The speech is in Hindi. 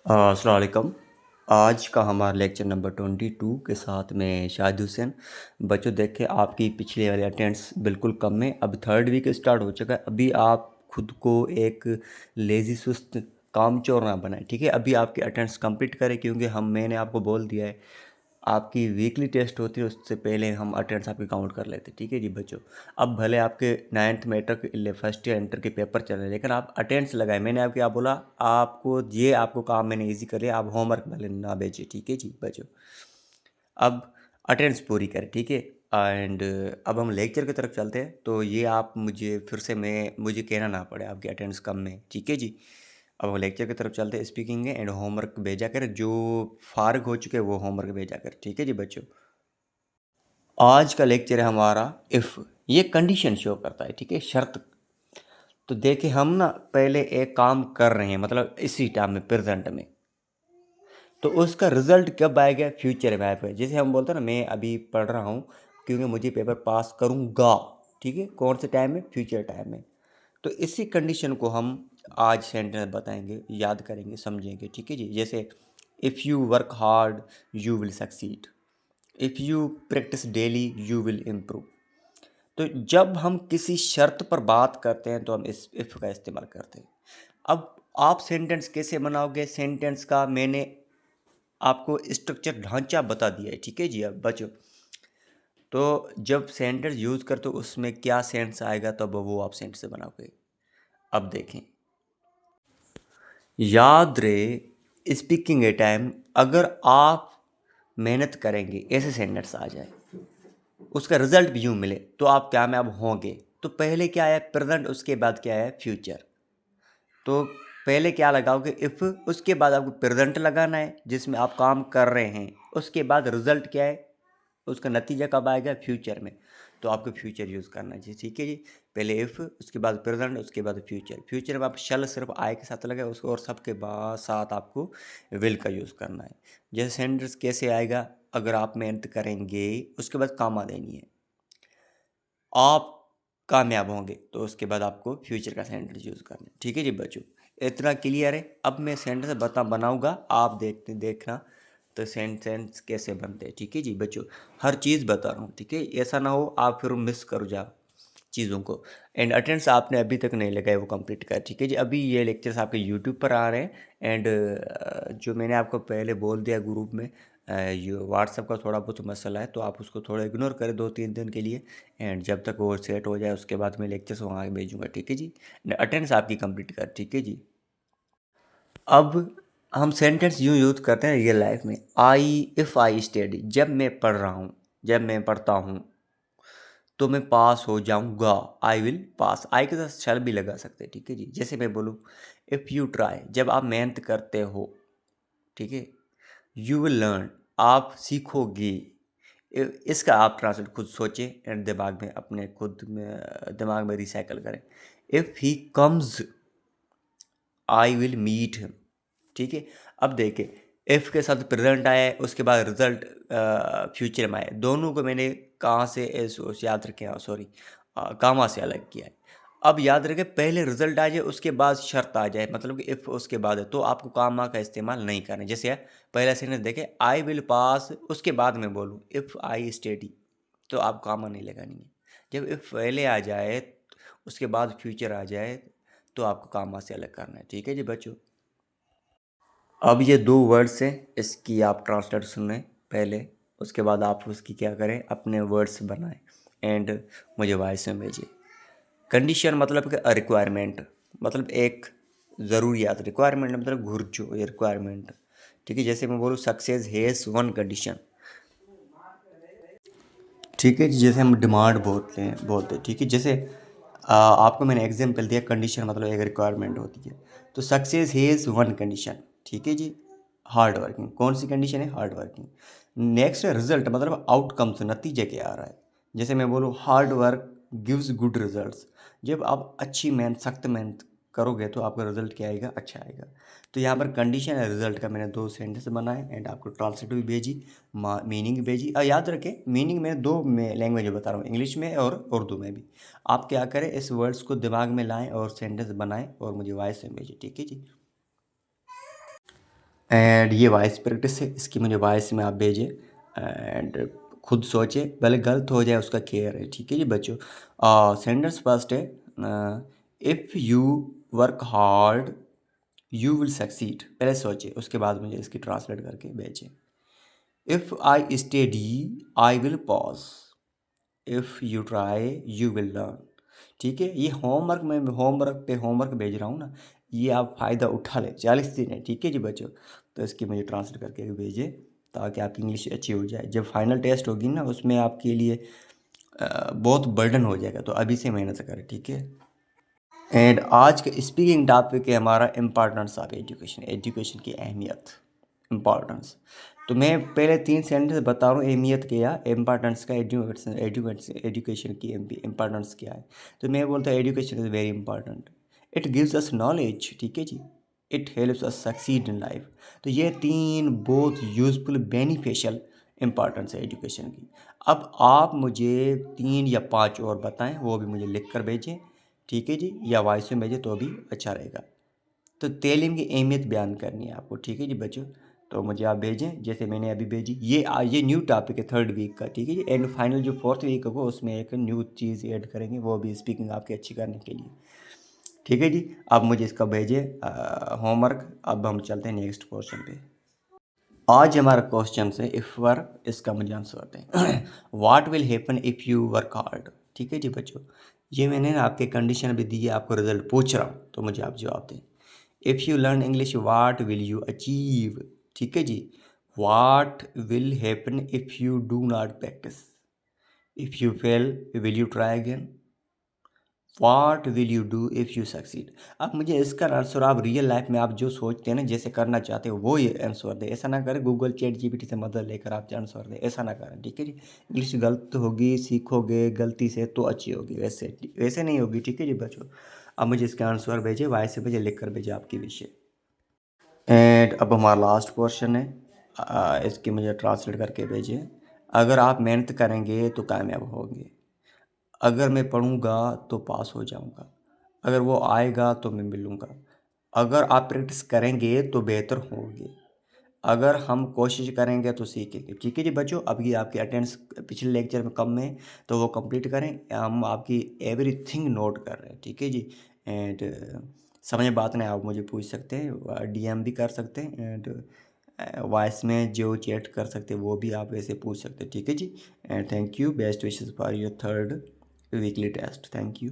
अस्सलाम वालेकुम। आज का हमारा लेक्चर नंबर 22 के साथ में शाहिद हुसैन। बच्चों देखें आपकी पिछले वाले अटेंडेंस बिल्कुल कम है। अब थर्ड वीक स्टार्ट हो चुका है। अभी आप खुद को एक लेज़ी सुस्त कामचोर ना बनाएं, ठीक है। अभी आपकी अटेंडेंस कंप्लीट करें, क्योंकि मैंने आपको बोल दिया है आपकी वीकली टेस्ट होती है, उससे पहले हम अटेंडेंस आपकी काउंट कर लेते हैं, ठीक है जी बच्चों। अब भले आपके 9th matric first year inter के पेपर चल रहे हैं, लेकिन आप अटेंडेंस लगाए। मैंने आपको क्या बोला, आपको काम मैंने इजी कर लिया, आप होमवर्क भले ना भेजिए, ठीक है जी बच्चों। अब अटेंडेंस पूरी करें, ठीक है। एंड अब हम लेक्चर की तरफ चलते हैं। तो ये आप मुझे फिर से मुझे कहना ना पड़े आपकी अटेंडेंस कम में, ठीक है जी। अब हम लेक्चर की तरफ चलते हैं। स्पीकिंग है एंड होमवर्क भेजा कर, जो फारग हो चुके हैं वो होमवर्क भेजा कर, ठीक है जी बच्चों। आज का लेक्चर है हमारा इफ़। ये कंडीशन शो करता है, ठीक है, शर्त। तो देखिए हम ना पहले एक काम कर रहे हैं, मतलब इसी टाइम में प्रेजेंट में, तो उसका रिजल्ट कब आएगा, फ्यूचर में आएगा। जैसे हम बोलते हैं ना, मैं अभी पढ़ रहा हूँ क्योंकि मुझे पेपर पास करूँगा, ठीक है। कौन से टाइम में, फ्यूचर टाइम में। तो इसी कंडीशन को हम आज सेंटेंस बताएंगे, याद करेंगे, समझेंगे, ठीक है जी। जैसे if you work hard you will succeed, if you practice daily you will improve. तो जब हम किसी शर्त पर बात करते हैं तो हम इस इफ़ का इस्तेमाल करते हैं। अब आप सेंटेंस कैसे बनाओगे, सेंटेंस का मैंने आपको स्ट्रक्चर ढांचा बता दिया है, ठीक है जी। अब बच्चों, तो जब सेंटेंस यूज़ करते हो उसमें क्या सेंस आएगा, तब वो आप सेंटेंस बनाओगे। अब देखें, याद रहे स्पीकिंग ए टाइम, अगर आप मेहनत करेंगे ऐसे सेंटेंस आ जाए, उसका रिजल्ट भी यूँ मिले, तो आप कामयाब होंगे। तो पहले क्या है, प्रेजेंट, उसके बाद क्या है, फ्यूचर। तो पहले क्या लगाओगे, इफ़, उसके बाद आपको प्रेजेंट लगाना है जिसमें आप काम कर रहे हैं, उसके बाद रिजल्ट क्या है, उसका नतीजा कब आएगा, फ्यूचर में। तो आपको फ्यूचर यूज़ करना चाहिए, ठीक है जी। पहले इफ़, उसके बाद प्रेजेंट, उसके बाद फ्यूचर। फ्यूचर में आप शल सिर्फ आई के साथ लगाए उसको, और सबके बाद साथ आपको विल का यूज़ करना है। जैसे सेंटेंस कैसे आएगा, अगर आप मेहनत करेंगे, उसके बाद कामा देनी है, आप कामयाब होंगे, तो उसके बाद आपको फ्यूचर का सेंटेंस यूज़ करना है, ठीक है जी बच्चों। इतना क्लियर है। अब मैं सेंटेंस बनाऊंगा, आप देखना तो सेंटेंस कैसे बनते हैं, ठीक है जी बच्चों। हर चीज़ बता रहा हूँ, ठीक है, ऐसा ना हो आप फिर मिस करो जाओ चीज़ों को। एंड अटेंडेंस आपने अभी तक नहीं लगाए, वो कंप्लीट कर, ठीक है जी। अभी ये लेक्चर्स आपके यूट्यूब पर आ रहे हैं। एंड जो मैंने आपको पहले बोल दिया ग्रुप में, ये व्हाट्सएप का थोड़ा बहुत मसला है, तो आप उसको थोड़ा इग्नोर करें 2-3 दिन के लिए। एंड जब तक वो सेट हो जाए उसके बाद मैं लेक्चर्स वहाँ भेजूँगा, ठीक है जी। अटेंडेंस आपकी कंप्लीट कर, ठीक है जी। अब हम सेंटेंस यूँ यूज़ करते हैं रियल लाइफ में। इफ़ आई स्टडी, जब मैं पढ़ रहा हूँ, जब मैं पढ़ता हूँ तो मैं पास हो जाऊँगा, आई विल पास। आई के साथ शैल भी लगा सकते हैं, ठीक है जी। जैसे मैं बोलूँ इफ़ यू ट्राई, जब आप मेहनत करते हो, ठीक है। यू विल लर्न, आप सीखोगे। इसका आप ट्रांसलेट खुद सोचें एंड दिमाग में अपने खुद में दिमाग में रिसाइकल करें। If he comes I will meet him, ठीक है। अब देखिए, इफ़ के साथ प्रेजेंट आया है, उसके बाद रिजल्ट फ्यूचर में आया, दोनों को मैंने कहाँ से याद रखें, सॉरी, कामा से अलग किया है। अब याद रखें, पहले रिजल्ट आ जाए उसके बाद शर्त आ जाए, मतलब कि इफ़ उसके बाद है, तो आपको कामा का इस्तेमाल नहीं करना है। जैसे है पहला सेंटेंस देखें, आई विल पास, उसके बाद मैं बोलूँ इफ़ आई स्टडी, तो आप कामा नहीं लगानी है। जब इफ़ पहले आ जाए उसके बाद फ्यूचर आ जाए, तो आपको कामा से अलग करना है, ठीक है जी बच्चों। अब ये दो वर्ड्स हैं, इसकी आप ट्रांसलेट सुनें पहले, उसके बाद आप उसकी क्या करें, अपने वर्ड्स बनाएं एंड मुझे वॉइस में भेजिए। कंडीशन मतलब कि रिक्वायरमेंट, मतलब एक ज़रूरियात, रिक्वायरमेंट मतलब घुर्जो, ये रिक्वायरमेंट, ठीक है। जैसे मैं बोलूँ सक्सेस हैज़ वन कंडीशन, ठीक है जी। जैसे हम डिमांड बोलते हैं, ठीक है। जैसे आपको मैंने एग्जाम्पल दिया, कंडीशन मतलब एक रिक्वायरमेंट होती है। तो सक्सेस हैज़ वन कंडीशन, ठीक है जी, हार्ड वर्किंग। कौन सी कंडीशन है, हार्ड वर्किंग। नेक्स्ट रिजल्ट मतलब आउटकम्स, नतीजे क्या आ रहा है। जैसे मैं बोलूँ hard work gives good results, जब आप अच्छी मेहनत, सख्त मेहनत करोगे तो आपका रिजल्ट क्या आएगा, अच्छा आएगा। तो यहाँ पर कंडीशन है रिजल्ट का मैंने दो सेंटेंस बनाए एंड आपको ट्रांसलेट भी भेजी, मीनिंग भेजी। और याद रखें, मीनिंग में दो में लैंग्वेज में बता रहा हूँ, इंग्लिश में और उर्दू में भी। आप क्या करें, इस वर्ड्स को दिमाग में लाएं और सेंटेंस बनाएं और मुझे वॉइस में भेजें, ठीक है जी। एंड ये वॉइस प्रैक्टिस है, इसकी मुझे वॉइस में आप भेजें एंड खुद सोचे, भले गलत हो जाए उसका केयर है, ठीक है जी बच्चों। सेंटेंस फर्स्ट है, if you work hard you will succeed. पहले सोचे, उसके बाद मुझे इसकी ट्रांसलेट करके भेजें। If I study I will pause, if you try you will learn. ठीक है, ये होमवर्क में होमवर्क पे होमवर्क भेज रहा हूँ ना, ये आप फ़ायदा उठा लें, 40 दिन है, ठीक है जी बच्चों। तो इसकी मुझे ट्रांसलेट करके भेजें ताकि आपकी इंग्लिश अच्छी हो जाए। जब फाइनल टेस्ट होगी ना, उसमें आपके लिए बहुत बर्डन हो जाएगा, तो अभी से मेहनत करें, ठीक है। एंड आज का स्पीकिंग टॉपिक है हमारा इम्पोर्टेंस ऑफ एजुकेशन, एजुकेशन की अहमियत, इम्पोर्टेंस। तो मैं पहले 3 सेंटेंस बता रहा हूँ अहमियत क्या, इम्पोर्टेंस का, एजुकेशन की इम्पोर्टेंस क्या है। तो मैं बोलता हूँ education is very important, it gives us knowledge, ठीक है जी, it helps us succeed in life. तो ये 3 बहुत यूज़फुल बेनिफिशियल इम्पॉर्टेंस है एजुकेशन की। अब आप मुझे 3 या 5 और बताएं, वो भी मुझे लिख कर भेजें, ठीक है जी, या वॉइस में भेजें तो भी अच्छा रहेगा। तो तालीम की अहमियत बयान करनी है आपको, ठीक है जी बच्चों। तो मुझे आप भेजें जैसे मैंने अभी भेजी। ये न्यू टॉपिक है 3rd वीक का, ठीक है जी। एंड फाइनल जो 4th वीक होगा उसमें एक न्यू चीज़ ऐड करेंगे, वो भी स्पीकिंग आपकी अच्छी करने के लिए, ठीक है जी। अब मुझे इसका भेजें होमवर्क। अब हम चलते हैं नेक्स्ट क्वेश्चन पे। आज हमारा क्वेश्चन है इफ़ वर्क, इसका मुझे आंसर आते हैं what will happen if you work hard, ठीक है जी बच्चों। ये मैंने ना आपके कंडीशन भी दी है, आपको रिजल्ट पूछ रहा हूँ, तो मुझे आप जवाब दें। If you learn English what will you achieve, ठीक है जी। What will happen if you do not practice, if you fail will you try again, what will you do if you succeed. अब मुझे इसका आंसर आप रियल लाइफ में आप जो सोचते हैं ना, जैसे करना चाहते हो वो ये आंसर दें। ऐसा ना करें गूगल चैट जीपीटी से मदद लेकर आप आंसर दें, ऐसा ना करें, ठीक है जी। इंग्लिश गलत होगी, सीखोगे गलती से तो अच्छी होगी, वैसे वैसे नहीं होगी, ठीक है जी बच्चों। अब मुझे इसका आंसर भेजे, वॉइस से भेजे, लिख कर भेजे आपके विषय। एंड अब हमारा लास्ट क्वेश्चन है, इसकी मुझे ट्रांसलेट करके भेजिए। अगर आप मेहनत करेंगे तो कामयाब होंगे, अगर मैं पढ़ूँगा तो पास हो जाऊँगा, अगर वो आएगा तो मैं मिलूँगा, अगर आप प्रैक्टिस करेंगे तो बेहतर होंगे, अगर हम कोशिश करेंगे तो सीखेंगे, ठीक है जी बच्चों। अब ये आपकी अटेंडेंस पिछले लेक्चर में कम है तो वो कंप्लीट करें, हम आपकी एवरीथिंग नोट कर रहे हैं, ठीक है जी। एंड समझ में बात नहीं आप मुझे पूछ सकते हैं, डीएम भी कर सकते हैं, एंड वॉइस में जो चैट कर सकते हैं वो भी आप वैसे पूछ सकते हैं, ठीक है जी। And thank you, best wishes for your 3rd weekly test, thank you.